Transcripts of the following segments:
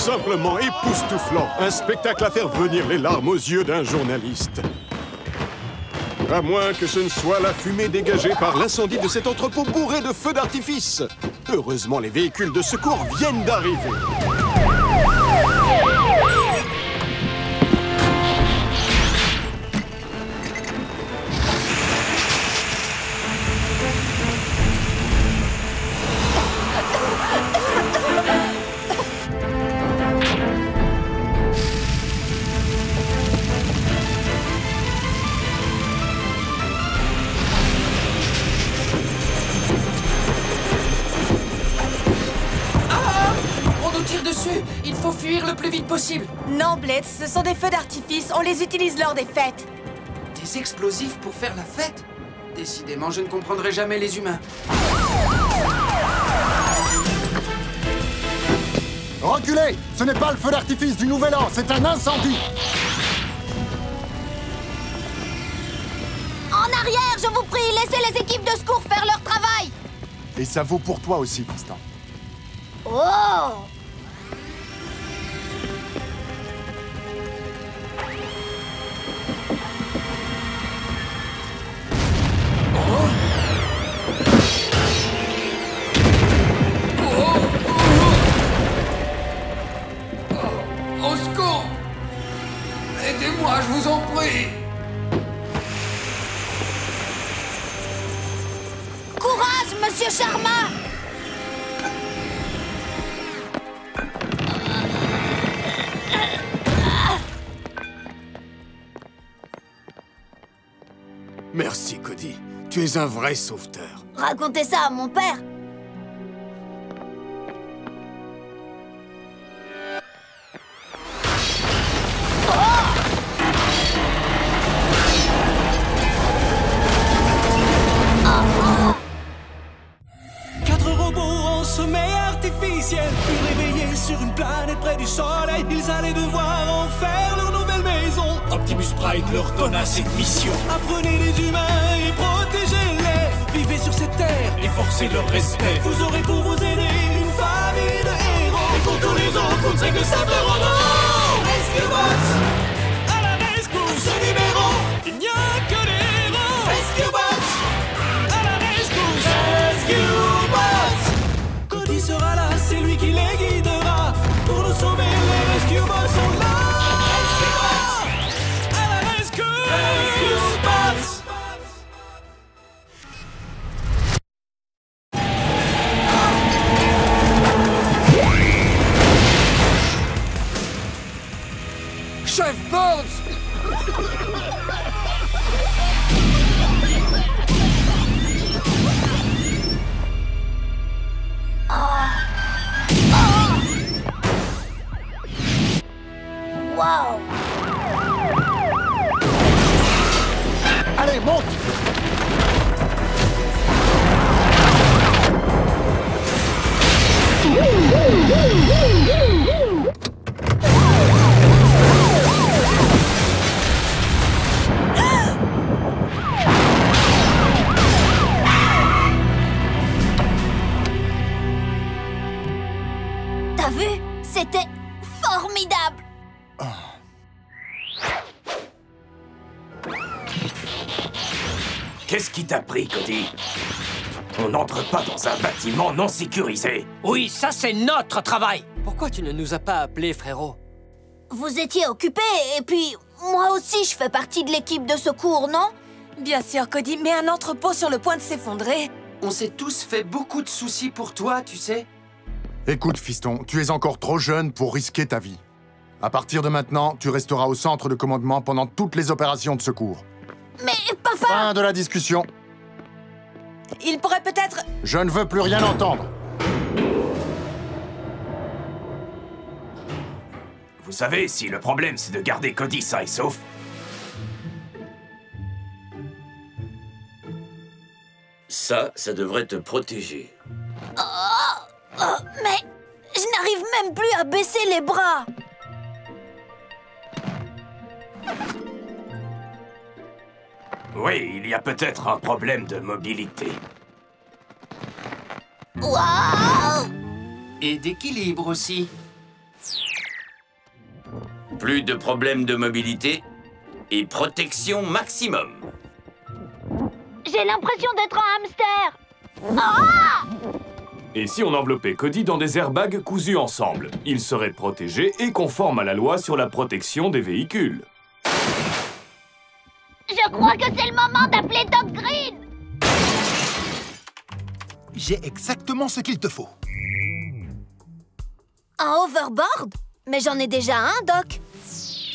simplement époustouflant. Un spectacle à faire venir les larmes aux yeux d'un journaliste. À moins que ce ne soit la fumée dégagée par l'incendie de cet entrepôt bourré de feux d'artifice. Heureusement, les véhicules de secours viennent d'arriver. Il faut fuir le plus vite possible. Non, Blitz, ce sont des feux d'artifice. On les utilise lors des fêtes. Des explosifs pour faire la fête? Décidément, je ne comprendrai jamais les humains. Reculez! Ce n'est pas le feu d'artifice du Nouvel An, c'est un incendie! En arrière, je vous prie, laissez les équipes de secours faire leur travail! Et ça vaut pour toi aussi, Fiston. Oh! Au secours! Aidez-moi, je vous en prie! Courage, Monsieur Sharma! Merci, Cody. Tu es un vrai sauveteur. Racontez ça à mon père! Furent réveillés sur une planète près du soleil. Ils allaient devoir en faire leur nouvelle maison. Optimus Prime leur donna cette mission. Apprenez les humains et protégez-les. Vivez sur cette terre et forcez leur respect. Vous aurez pour vous aider une famille de héros. Et pour tous les autres, vous ne serez que simples robots. Rescue Bots, à la rescousse. Ce numéro, il n'y a que des héros. Rescue Bots, à la rescousse. Rescue Bots. Cody sera là, c'est lui qui les guidera. Pour nous sauver, les Rescue Bots sont là. Rescue Bots, à la rescousse. Rescue Bots. Chef Burns! Wow! Allez, monte! T'as vu? C'était formidable! Qu'est-ce qui t'a pris, Cody? On n'entre pas dans un bâtiment non sécurisé. Oui, ça c'est notre travail. Pourquoi tu ne nous as pas appelés, frérot? Vous étiez occupés, et puis moi aussi je fais partie de l'équipe de secours, non? Bien sûr, Cody, mais un entrepôt sur le point de s'effondrer. On s'est tous fait beaucoup de soucis pour toi, tu sais. Écoute, Fiston, tu es encore trop jeune pour risquer ta vie. À partir de maintenant, tu resteras au centre de commandement pendant toutes les opérations de secours. Mais papa! Fin de la discussion. Il pourrait peut-être... Je ne veux plus rien entendre. Vous savez, si le problème c'est de garder Cody sain et sauf, ça devrait te protéger. Mais je n'arrive même plus à baisser les bras! oui, il y a peut-être un problème de mobilité. Waouh! Et d'équilibre aussi. Plus de problèmes de mobilité et protection maximum. J'ai l'impression d'être un hamster. Ah! Et si on enveloppait Cody dans des airbags cousus ensemble? Il serait protégé et conforme à la loi sur la protection des véhicules. Je crois que c'est le moment d'appeler Doc Green. J'ai exactement ce qu'il te faut. Un hoverboard? Mais j'en ai déjà un, Doc.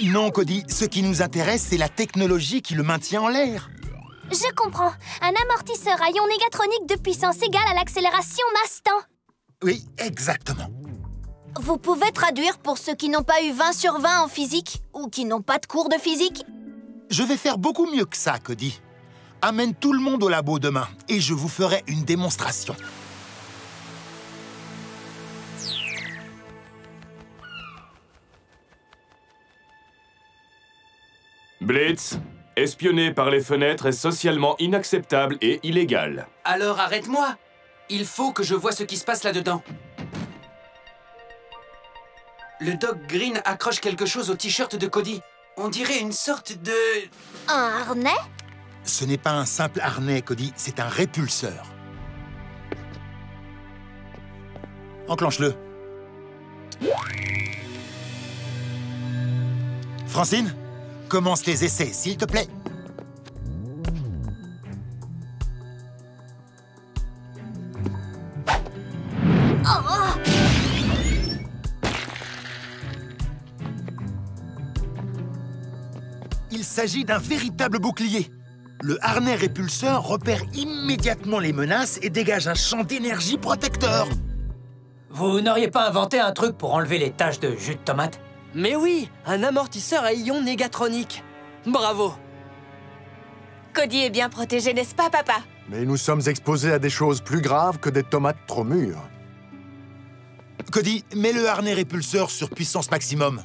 Non, Cody, ce qui nous intéresse, c'est la technologie qui le maintient en l'air. Je comprends. Un amortisseur à ion négatronique de puissance égale à l'accélération masse-temps. Oui, exactement. Vous pouvez traduire pour ceux qui n'ont pas eu 20 sur 20 en physique ou qui n'ont pas de cours de physique? Je vais faire beaucoup mieux que ça, Cody. Amène tout le monde au labo demain et je vous ferai une démonstration. Blitz, espionner par les fenêtres est socialement inacceptable et illégal. Alors arrête-moi! Il faut que je vois ce qui se passe là-dedans. Le Doc Green accroche quelque chose au t-shirt de Cody. On dirait une sorte de... Un harnais? Ce n'est pas un simple harnais, Cody, c'est un répulseur. Enclenche-le. Francine, commence les essais, s'il te plaît. Il s'agit d'un véritable bouclier. Le harnais répulseur repère immédiatement les menaces et dégage un champ d'énergie protecteur. Vous n'auriez pas inventé un truc pour enlever les taches de jus de tomate? Mais oui, un amortisseur à ion négatronique. Bravo. Cody est bien protégé, n'est-ce pas, papa? Mais nous sommes exposés à des choses plus graves que des tomates trop mûres. Cody, mets le harnais répulseur sur puissance maximum.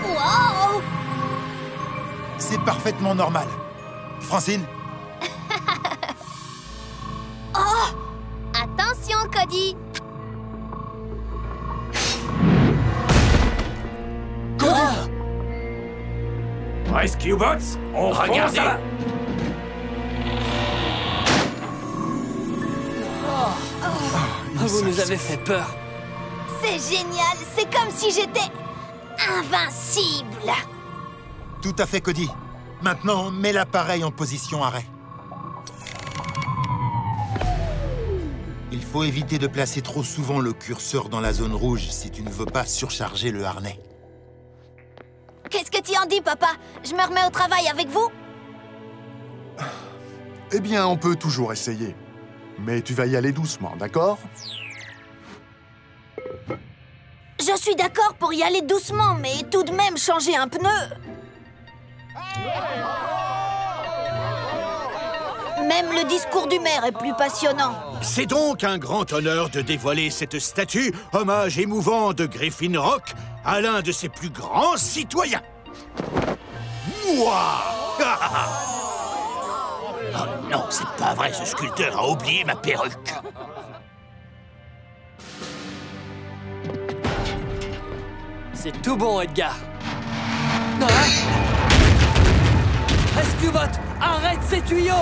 Wow! C'est parfaitement normal. Francine? Oh! Attention, Cody! Rescue Bots, on regarde ça. Vous nous avez fait peur. C'est génial! C'est comme si j'étais invincible! Tout à fait, Cody. Maintenant, mets l'appareil en position arrêt. Il faut éviter de placer trop souvent le curseur dans la zone rouge si tu ne veux pas surcharger le harnais. Qu'est-ce que tu en dis, papa? Je me remets au travail avec vous? Eh bien, on peut toujours essayer. Mais tu vas y aller doucement, d'accord? Je suis d'accord pour y aller doucement, mais tout de même changer un pneu. Même le discours du maire est plus passionnant. C'est donc un grand honneur de dévoiler cette statue, hommage émouvant de Griffin Rock à l'un de ses plus grands citoyens. Moi! Oh non, c'est pas vrai, ce sculpteur a oublié ma perruque. C'est tout bon, Edgar. Rescue Bot, arrête ces tuyaux!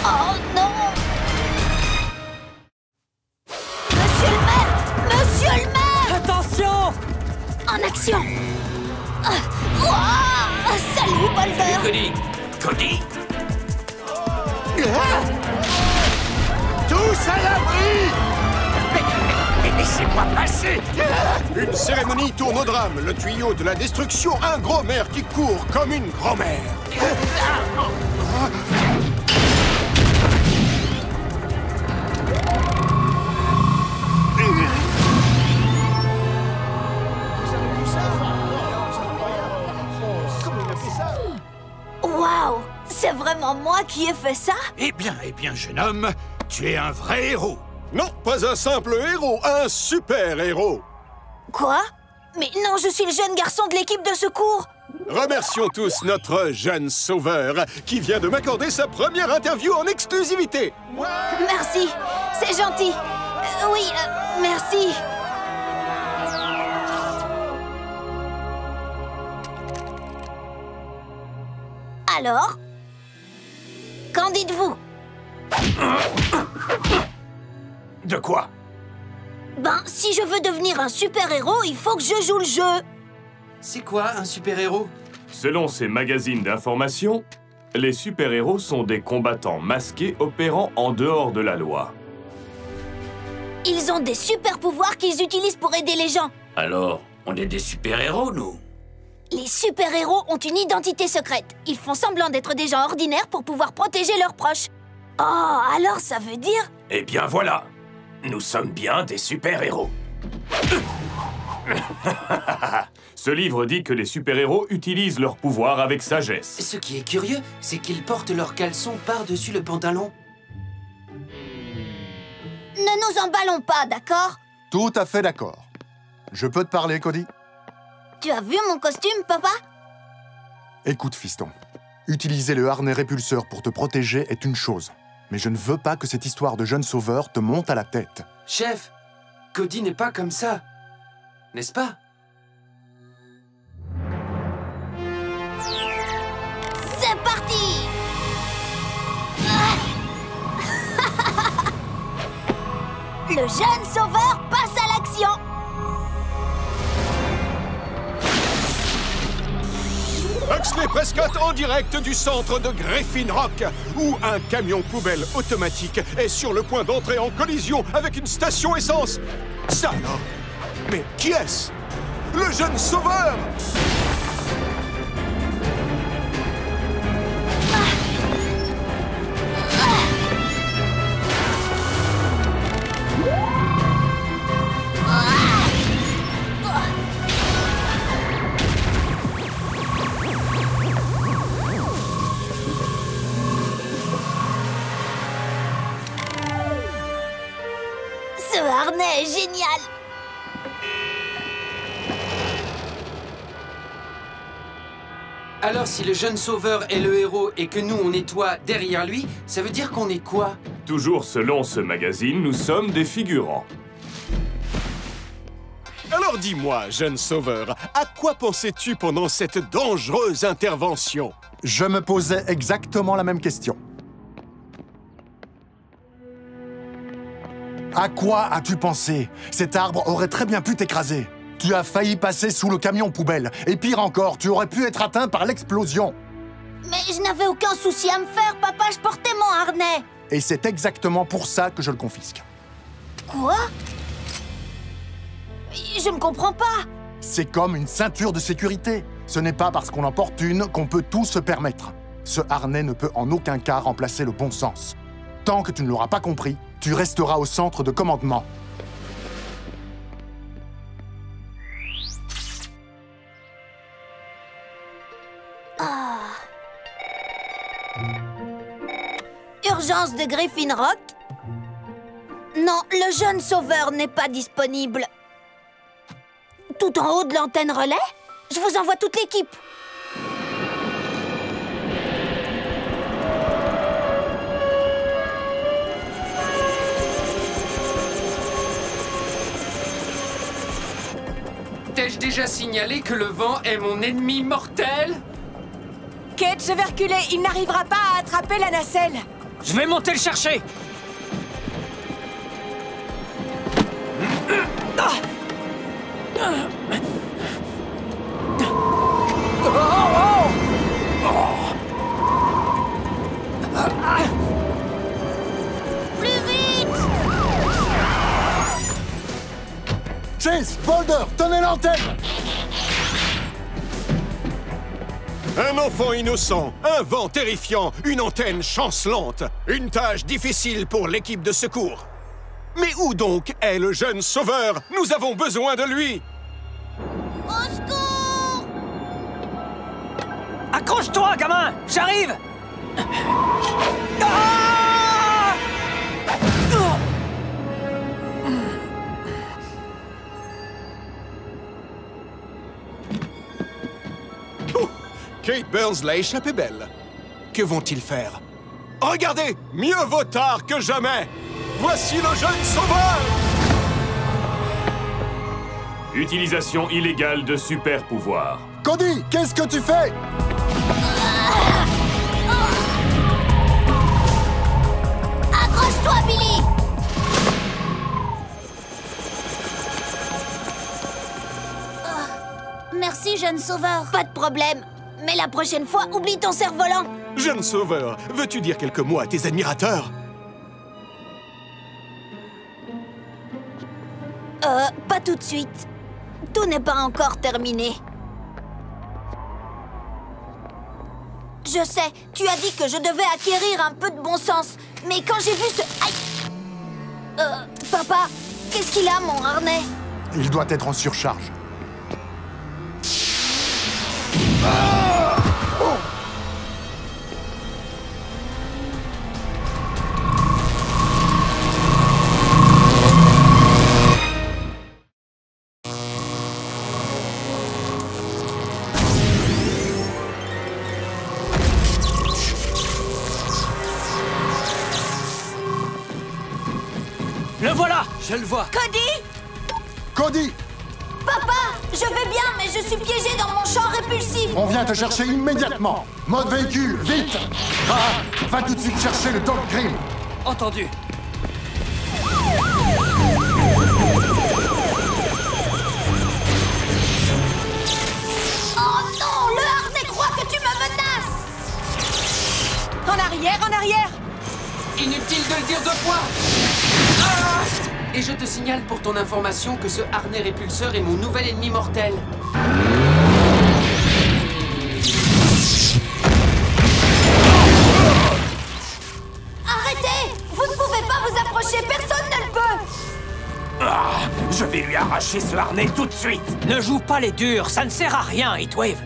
Oh non! Monsieur le maire! Monsieur le maire! Attention! En action! Salut, Bolver! Cody! Cody! Tous à l'abri! Mais laissez-moi passer! Une cérémonie tourne au drame. Le tuyau de la destruction, un gros maire qui court comme une grand-mère. Waouh! C'est vraiment moi qui ai fait ça? Eh bien, jeune homme, Tu es un vrai héros. Non, pas un simple héros, un super-héros. Quoi? Mais non, je suis le jeune garçon de l'équipe de secours. Remercions tous notre jeune sauveur qui vient de m'accorder sa première interview en exclusivité. Merci, c'est gentil. Oui, merci. Alors? Qu'en dites-vous? De quoi? Ben, si je veux devenir un super-héros, il faut que je joue le jeu. C'est quoi un super-héros? Selon ces magazines d'information, les super-héros sont des combattants masqués opérant en dehors de la loi. Ils ont des super-pouvoirs qu'ils utilisent pour aider les gens. Alors, on est des super-héros, nous? Les super-héros ont une identité secrète. Ils font semblant d'être des gens ordinaires pour pouvoir protéger leurs proches. Oh, alors ça veut dire... Eh bien voilà, nous sommes bien des super-héros. Ce livre dit que les super-héros utilisent leur pouvoir avec sagesse. Ce qui est curieux, c'est qu'ils portent leurs caleçons par-dessus le pantalon. Ne nous emballons pas, d'accord? Tout à fait d'accord. Je peux te parler, Cody? Tu as vu mon costume, papa? Écoute, fiston. Utiliser le harnais répulseur pour te protéger est une chose. Mais je ne veux pas que cette histoire de jeune sauveur te monte à la tête. Chef, Cody n'est pas comme ça. N'est-ce pas? C'est parti! Le jeune sauveur passe à l'action! Huxley Prescott en direct du centre de Griffin Rock, où un camion poubelle automatique est sur le point d'entrer en collision avec une station essence. Ça alors? Mais qui est-ce? Le jeune sauveur! Ce harnais est génial! Alors si le jeune sauveur est le héros et que nous on nettoie derrière lui, ça veut dire qu'on est quoi? Toujours selon ce magazine, nous sommes des figurants. Alors dis-moi, jeune sauveur, à quoi pensais-tu pendant cette dangereuse intervention? Je me posais exactement la même question. À quoi as-tu pensé? Cet arbre aurait très bien pu t'écraser. Tu as failli passer sous le camion poubelle. Et pire encore, tu aurais pu être atteint par l'explosion. Mais je n'avais aucun souci à me faire, papa, je portais mon harnais. Et c'est exactement pour ça que je le confisque. Quoi? Je ne comprends pas. C'est comme une ceinture de sécurité. Ce n'est pas parce qu'on en porte une qu'on peut tout se permettre. Ce harnais ne peut en aucun cas remplacer le bon sens. Tant que tu ne l'auras pas compris, tu resteras au centre de commandement. Urgence de Griffin Rock? Non, le jeune sauveur n'est pas disponible. Tout en haut de l'antenne relais? Je vous envoie toute l'équipe. T'ai-je déjà signalé que le vent est mon ennemi mortel? Kate, je vais reculer. Il n'arrivera pas à attraper la nacelle. Je vais monter le chercher. Plus vite! Chase, Boulder, tenez l'antenne! Un enfant innocent, un vent terrifiant, une antenne chancelante. Une tâche difficile pour l'équipe de secours. Mais où donc est le jeune sauveur? Nous avons besoin de lui! Au secours! Accroche-toi, gamin! J'arrive! Ah! Kate Burns l'a échappé belle. Que vont-ils faire? Regardez, mieux vaut tard que jamais. Voici le jeune sauveur. Utilisation illégale de super pouvoirs. Cody, qu'est-ce que tu fais? Accroche-toi, Billy! Merci, jeune sauveur. Pas de problème. Mais la prochaine fois, oublie ton cerf-volant. Jeune sauveur, veux-tu dire quelques mots à tes admirateurs? Pas tout de suite. Tout n'est pas encore terminé. Je sais, tu as dit que je devais acquérir un peu de bon sens. Mais quand j'ai vu ce... Aïe! Papa, qu'est-ce qu'il a, mon harnais? Il doit être en surcharge. Le voilà! Je le vois! Cody! Cody! Papa, je vais bien, mais je suis piégé dans mon champ répulsif. On vient te chercher immédiatement. Mode véhicule, vite! Va tout de suite chercher le Doc Green. Entendu. Oh non, le harnais croit que tu me menaces. En arrière, en arrière! Inutile de le dire deux fois. Ah! Et je te signale pour ton information que ce harnais répulseur est mon nouvel ennemi mortel. Arrêtez! Vous ne pouvez pas vous approcher, personne ne le peut. Je vais lui arracher ce harnais tout de suite. Ne joue pas les durs, ça ne sert à rien, Heatwave.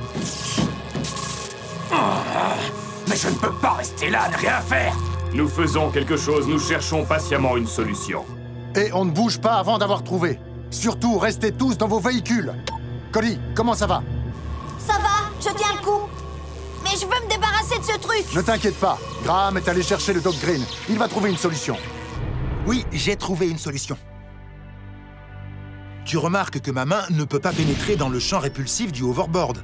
Mais je ne peux pas rester là, ne rien faire. Nous faisons quelque chose, nous cherchons patiemment une solution. Et on ne bouge pas avant d'avoir trouvé. Surtout, restez tous dans vos véhicules. Cody, comment ça va? Ça va, je tiens le coup. Mais je veux me débarrasser de ce truc. Ne t'inquiète pas, Graham est allé chercher le Doc Green. Il va trouver une solution. Oui, j'ai trouvé une solution. Tu remarques que ma main ne peut pas pénétrer dans le champ répulsif du hoverboard.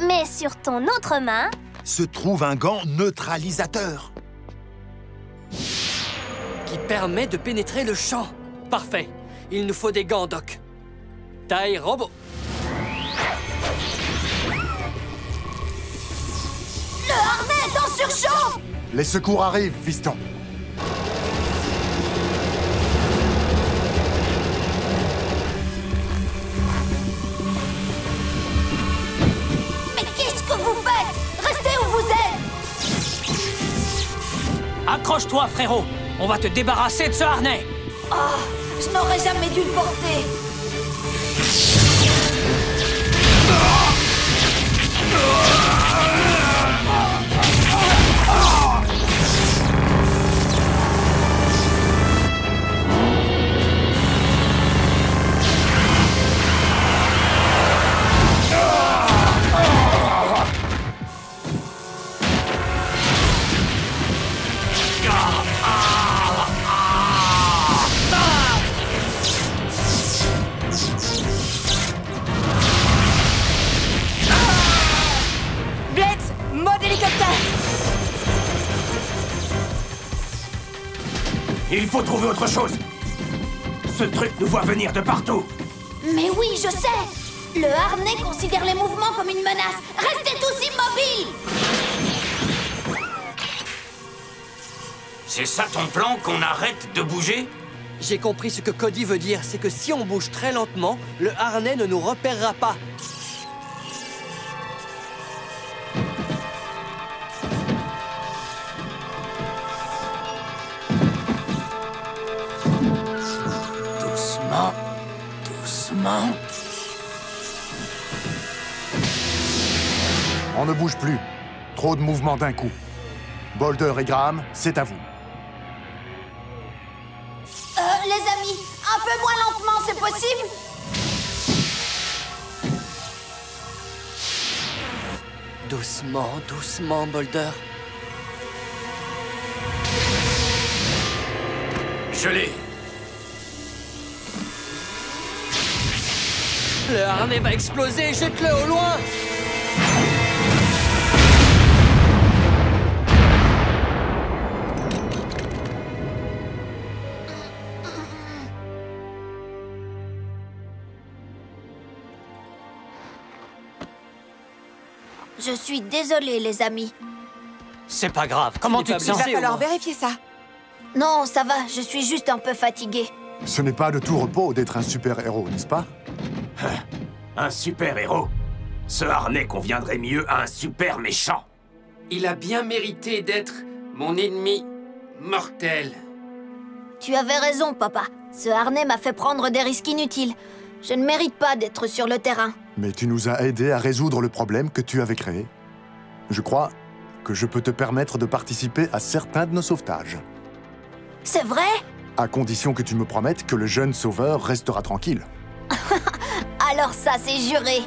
Mais sur ton autre main... se trouve un gant neutralisateur. Qui permet de pénétrer le champ. Parfait. Il nous faut des gants, Doc. Taille robot. Le harnais est en surchauffe. Les secours arrivent, fiston. Mais qu'est-ce que vous faites? Restez où vous êtes. Accroche-toi, frérot. On va te débarrasser de ce harnais. Oh, je n'aurais jamais dû le porter. Blitz, mode hélicoptère! Il faut trouver autre chose. Ce truc nous voit venir de partout. Mais oui, je sais. Le harnais considère les mouvements comme une menace. Restez tous immobiles. C'est ça ton plan, qu'on arrête de bouger? J'ai compris ce que Cody veut dire. C'est que si on bouge très lentement, le harnais ne nous repérera pas. Doucement, doucement. On ne bouge plus. Trop de mouvements d'un coup. Boulder et Graham, c'est à vous. Les amis, un peu moins lentement, c'est possible? Doucement, doucement, Boulder. Je l'ai. Le harnais va exploser, jette-le au loin! Je suis désolée, les amis. C'est pas grave. Comment tu te Il va sens? falloir vérifier ça. Non, ça va, je suis juste un peu fatiguée. Ce n'est pas de tout repos d'être un super-héros, n'est-ce pas? Un super-héros? Ce harnais conviendrait mieux à un super méchant. Il a bien mérité d'être mon ennemi mortel. Tu avais raison, papa. Ce harnais m'a fait prendre des risques inutiles. Je ne mérite pas d'être sur le terrain. Mais tu nous as aidés à résoudre le problème que tu avais créé. Je crois que je peux te permettre de participer à certains de nos sauvetages. C'est vrai? À condition que tu me promettes que le jeune sauveur restera tranquille. Alors ça, c'est juré.